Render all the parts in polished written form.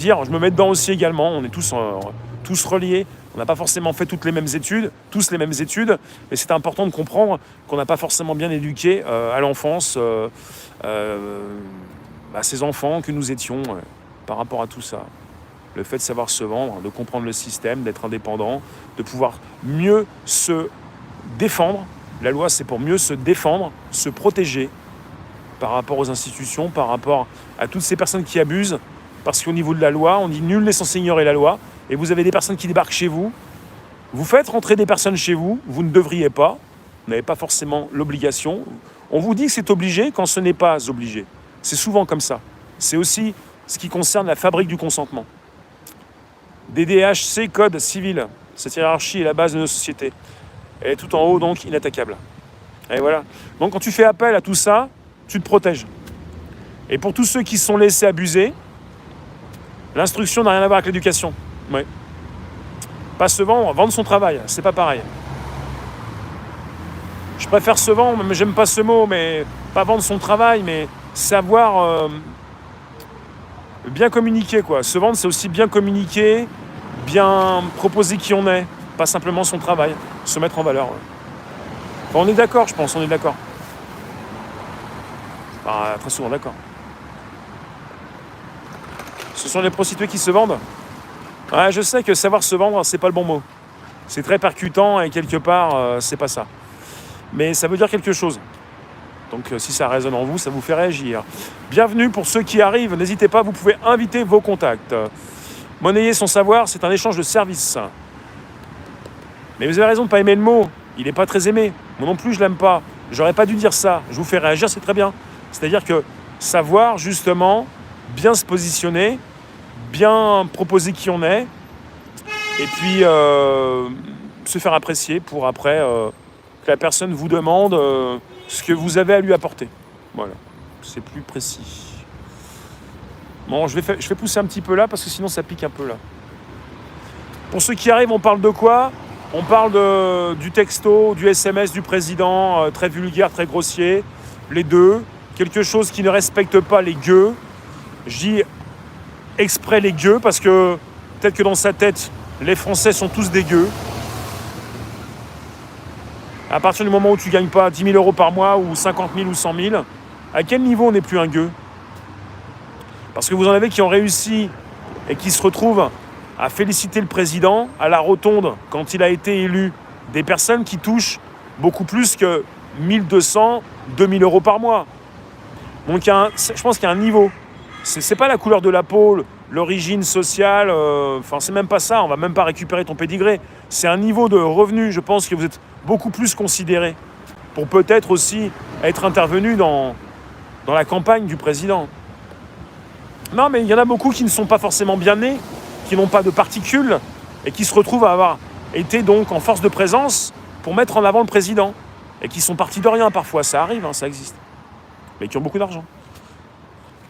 je me mets dedans aussi également, on est tous reliés, on n'a pas forcément fait tous les mêmes études, mais c'est important de comprendre qu'on n'a pas forcément bien éduqué à l'enfance ces enfants que nous étions par rapport à tout ça. Le fait de savoir se vendre, de comprendre le système, d'être indépendant, de pouvoir mieux se défendre. La loi, c'est pour mieux se défendre, se protéger par rapport aux institutions, par rapport à toutes ces personnes qui abusent. Parce qu'au niveau de la loi, on dit nul n'est censé ignorer la loi. Et vous avez des personnes qui débarquent chez vous. Vous faites rentrer des personnes chez vous. Vous ne devriez pas. Vous n'avez pas forcément l'obligation. On vous dit que c'est obligé quand ce n'est pas obligé. C'est souvent comme ça. C'est aussi ce qui concerne la fabrique du consentement. DDHC, code civil. Cette hiérarchie est la base de nos sociétés. Elle est tout en haut, donc inattaquable. Et voilà. Donc quand tu fais appel à tout ça, tu te protèges. Et pour tous ceux qui se sont laissés abuser, l'instruction n'a rien à voir avec l'éducation. Ouais. Pas se vendre son travail, c'est pas pareil. Je préfère se vendre, mais j'aime pas ce mot, mais pas vendre son travail, mais savoir bien communiquer, quoi. Se vendre, c'est aussi bien communiquer, bien proposer qui on est, pas simplement son travail, se mettre en valeur. Ouais. Enfin, on est d'accord, je pense, on est d'accord. Enfin, très souvent d'accord. Ce sont les prostituées qui se vendent. Ouais, je sais que savoir se vendre, c'est pas le bon mot. C'est très percutant et quelque part, c'est pas ça. Mais ça veut dire quelque chose. Donc si ça résonne en vous, ça vous fait réagir. Bienvenue pour ceux qui arrivent. N'hésitez pas, vous pouvez inviter vos contacts. Monnayer son savoir, c'est un échange de services. Mais vous avez raison de ne pas aimer le mot. Il n'est pas très aimé. Moi non plus, je l'aime pas. J'aurais pas dû dire ça. Je vous fais réagir, c'est très bien. C'est-à-dire que savoir, justement, bien se positionner, bien proposer qui on est, et puis se faire apprécier pour après que la personne vous demande ce que vous avez à lui apporter. Voilà, c'est plus précis. Bon, je vais pousser un petit peu là, parce que sinon ça pique un peu là. Pour ceux qui arrivent, on parle de quoi ? On parle du texto, du SMS du président, très vulgaire, très grossier, les deux. Quelque chose qui ne respecte pas les gueux. Je dis exprès les gueux, parce que peut-être que dans sa tête, les Français sont tous des gueux. À partir du moment où tu ne gagnes pas 10 000 euros par mois, ou 50 000 ou 100 000, à quel niveau on n'est plus un gueux ? Parce que vous en avez qui ont réussi et qui se retrouvent à féliciter le président à la rotonde quand il a été élu, des personnes qui touchent beaucoup plus que 1 200, 2 000 euros par mois. Donc je pense qu'il y a un niveau. C'est pas la couleur de la peau, l'origine sociale, c'est même pas ça, on va même pas récupérer ton pédigré. C'est un niveau de revenu, je pense que vous êtes beaucoup plus considéré pour peut-être aussi être intervenu dans la campagne du président. Non, mais il y en a beaucoup qui ne sont pas forcément bien nés, qui n'ont pas de particules et qui se retrouvent à avoir été donc en force de présence pour mettre en avant le président et qui sont partis de rien parfois, ça arrive, ça existe, mais qui ont beaucoup d'argent.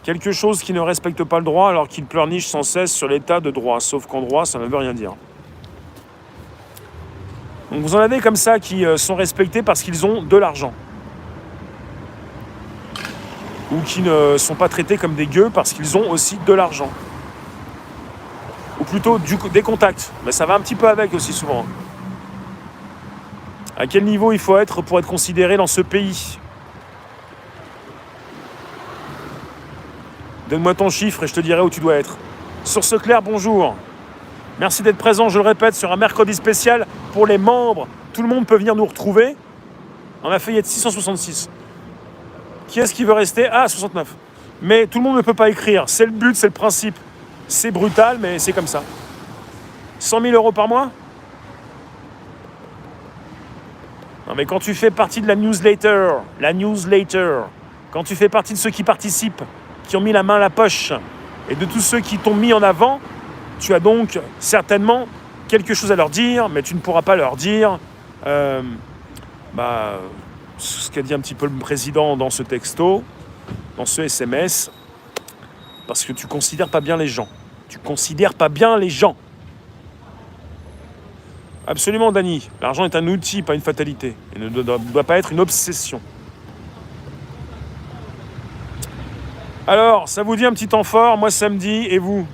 Quelque chose qui ne respecte pas le droit alors qu'il pleurniche sans cesse sur l'état de droit, sauf qu'en droit, ça ne veut rien dire. Donc vous en avez comme ça qui sont respectés parce qu'ils ont de l'argent. Ou qui ne sont pas traités comme des gueux parce qu'ils ont aussi de l'argent. Ou plutôt des contacts. Mais ça va un petit peu avec aussi souvent. À quel niveau il faut être pour être considéré dans ce pays ? Donne-moi ton chiffre et je te dirai où tu dois être. Source Claire, bonjour. Merci d'être présent, je le répète, sur un mercredi spécial pour les membres. Tout le monde peut venir nous retrouver. On a failli être 666. Qui est-ce qui veut rester ? Ah, 69. Mais tout le monde ne peut pas écrire. C'est le but, c'est le principe. C'est brutal, mais c'est comme ça. 100 000 euros par mois ? Non, mais quand tu fais partie de la newsletter, quand tu fais partie de ceux qui participent, qui ont mis la main à la poche, et de tous ceux qui t'ont mis en avant, tu as donc certainement quelque chose à leur dire, mais tu ne pourras pas leur dire ce qu'a dit un petit peu le président dans ce texto, dans ce SMS, parce que tu considères pas bien les gens. Absolument, Dany. L'argent est un outil, pas une fatalité. Et ne doit pas être une obsession. Alors, ça vous dit un petit temps fort ? Moi, ça me dit, et vous ?